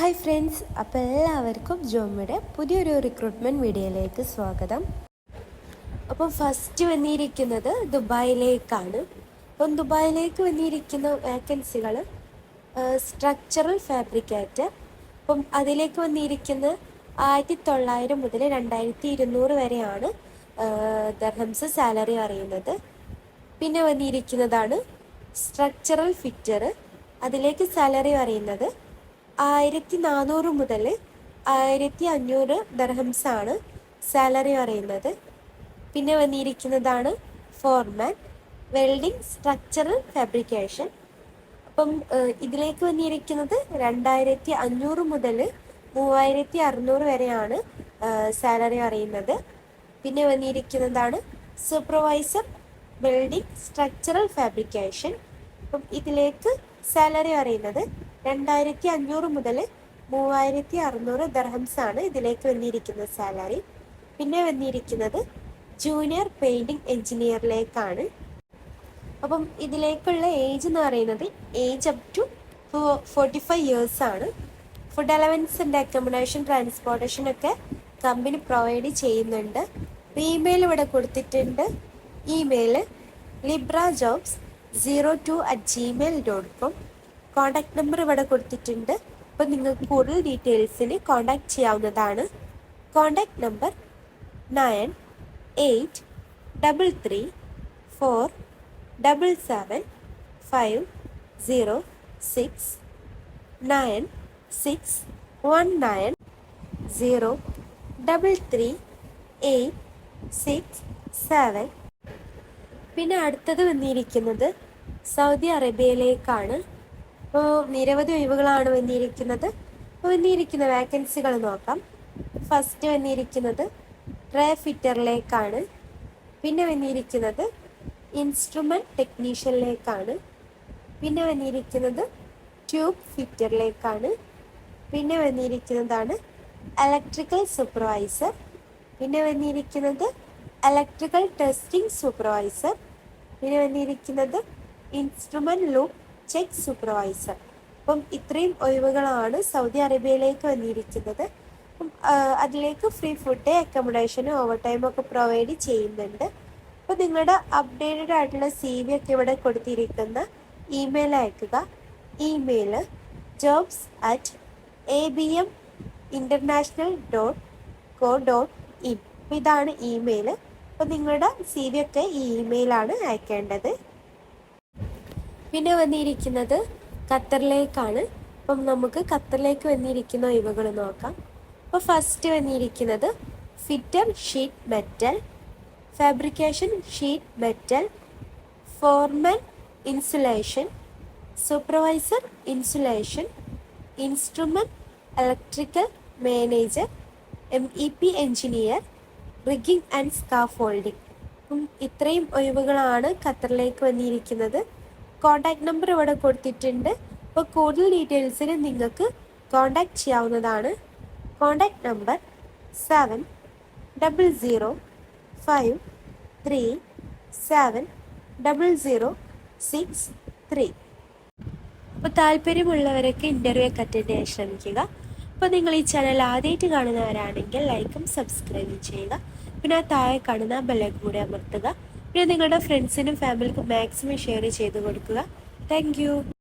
Hi friends, അപ്പോൾ എല്ലാവർക്കും ജോമിയുടെ പുതിയൊരു റിക്രൂട്ട്മെൻറ്റ് വീഡിയോയിലേക്ക് സ്വാഗതം. അപ്പോൾ ഫസ്റ്റ് വന്നിരിക്കുന്നത് ദുബായിലേക്കാണ്. അപ്പം ദുബായിലേക്ക് വന്നിരിക്കുന്ന വേക്കൻസികൾ സ്ട്രക്ചറൽ ഫാബ്രിക്കേറ്റർ. അപ്പം അതിലേക്ക് വന്നിരിക്കുന്ന 1900 മുതൽ 2200 വരെയാണ് ദർഹംസ് സാലറി അറിയുന്നത്. പിന്നെ വന്നിരിക്കുന്നതാണ് സ്ട്രക്ചറൽ ഫിറ്റർ. അതിലേക്ക് സാലറി അറിയുന്നത് 1400 മുതൽ 1500 ദർഹംസാണ് സാലറി അറിയുന്നത്. പിന്നെ വന്നിരിക്കുന്നതാണ് ഫോർമാൻ വെൽഡിംഗ് സ്ട്രക്ചറൽ ഫാബ്രിക്കേഷൻ. അപ്പം ഇതിലേക്ക് വന്നിരിക്കുന്നത് 2500 മുതൽ 3600 വരെയാണ് സാലറി അറിയുന്നത്. പിന്നെ വന്നിരിക്കുന്നതാണ് സൂപ്പർവൈസർ വെൽഡിംഗ് സ്ട്രക്ചറൽ ഫാബ്രിക്കേഷൻ. അപ്പം ഇതിലേക്ക് സാലറി അറിയുന്നത് 2500 മുതൽ 3600 ദർഹംസാണ് ഇതിലേക്ക് വന്നിരിക്കുന്ന സാലറി. പിന്നെ വന്നിരിക്കുന്നത് ജൂനിയർ പെയിൻറ്റിംഗ് എഞ്ചിനീയറിലേക്കാണ്. അപ്പം ഇതിലേക്കുള്ള ഏജ് എന്ന് പറയുന്നത് ഏജ് അപ് ടു 45 ഇയേഴ്സ് ആണ്. Food allowance and accommodation transportation ഒക്കെ കമ്പനി പ്രൊവൈഡ് ചെയ്യുന്നുണ്ട്. ഇമെയിൽ ഇവിടെ കൊടുത്തിട്ടുണ്ട്. Email librajobs02@gmail.com. കോണ്ടാക്ട് നമ്പർ ഇവിടെ കൊടുത്തിട്ടുണ്ട്. അപ്പോൾ നിങ്ങൾക്ക് കൂടുതൽ ഡീറ്റെയിൽസിന് കോണ്ടാക്ട് ചെയ്യാവുന്നതാണ്. Contact number 9883477506 9619033867. പിന്നെ അടുത്തത് വന്നിരിക്കുന്നത് സൗദി അറേബ്യയിലേക്കാണ്. അപ്പോൾ നിരവധി ഒഴിവുകളാണ് വന്നിരിക്കുന്നത്. അപ്പോൾ വന്നിരിക്കുന്ന വാക്കൻസികൾ നോക്കാം. ഫസ്റ്റ് വന്നിരിക്കുന്നത് ട്രേ ഫിറ്ററിലേക്കാണ്. പിന്നെ വന്നിരിക്കുന്നത് ഇൻസ്ട്രുമെൻറ്റ് ടെക്നീഷ്യനിലേക്കാണ്. പിന്നെ വന്നിരിക്കുന്നത് ട്യൂബ് ഫിറ്ററിലേക്കാണ്. പിന്നെ വന്നിരിക്കുന്നതാണ് ഇലക്ട്രിക്കൽ സൂപ്പർവൈസർ. പിന്നെ വന്നിരിക്കുന്നത് ഇലക്ട്രിക്കൽ ടെസ്റ്റിംഗ് സൂപ്പർവൈസർ. പിന്നെ വന്നിരിക്കുന്നത് ഇൻസ്ട്രുമെൻറ്റ് ലൂപ്പ് ചെക്ക് സൂപ്പർവൈസർ. അപ്പം ഇത്രയും ഒഴിവുകളാണ് സൗദി അറേബ്യയിലേക്ക് വന്നിരിക്കുന്നത്. അതിലേക്ക് ഫ്രീ ഫുഡ്, അക്കോമഡേഷനും ഓവർ ടൈമൊക്കെ പ്രൊവൈഡ് ചെയ്യുന്നുണ്ട്. അപ്പോൾ നിങ്ങളുടെ അപ്ഡേറ്റഡ് ആയിട്ടുള്ള CV ഒക്കെ ഇവിടെ കൊടുത്തിരിക്കുന്ന ഇമെയിൽ അയക്കുക. Email jobs@abminternational.co.in. അപ്പോൾ ഇതാണ് ഇമെയിൽ. അപ്പോൾ നിങ്ങളുടെ CV ഒക്കെ ഈ ഇമെയിലാണ് അയക്കേണ്ടത്. പിന്നെ വന്നിരിക്കുന്നത് ഖത്തറിലേക്കാണ്. അപ്പം നമുക്ക് ഖത്തറിലേക്ക് വന്നിരിക്കുന്ന ഒഴിവുകൾ നോക്കാം. അപ്പോൾ ഫസ്റ്റ് വന്നിരിക്കുന്നത് fitter sheet metal, fabrication sheet metal, Forman insulation, supervisor insulation, instrument electrical manager, MEP engineer, rigging and scaffolding. അപ്പം ഇത്രയും ഒഴിവുകളാണ് ഖത്തറിലേക്ക് വന്നിരിക്കുന്നത്. കോണ്ടാക്ട് നമ്പർ ഇവിടെ കൊടുത്തിട്ടുണ്ട്. അപ്പോൾ കൂടുതൽ ഡീറ്റെയിൽസിന് നിങ്ങൾക്ക് കോണ്ടാക്ട് ചെയ്യാവുന്നതാണ്. Contact number 7005370063. അപ്പോൾ താല്പര്യമുള്ളവരൊക്കെ ഇൻ്റർവ്യൂ ഒക്കെ അറ്റൻഡ് ചെയ്യാൻ ശ്രമിക്കുക. അപ്പോൾ നിങ്ങൾ ഈ ചാനൽ ആദ്യമായിട്ട് കാണുന്നവരാണെങ്കിൽ ലൈക്കും സബ്സ്ക്രൈബും ചെയ്യുക. പിന്നെ ആ താഴെ കാണുന്ന ബെല്ലൈക്കൺ കൂടി അമർത്തുക. പിന്നെ നിങ്ങളുടെ ഫ്രണ്ട്സിനും ഫാമിലിക്കും മാക്സിമം ഷെയർ ചെയ്ത് കൊടുക്കുക. Thank you.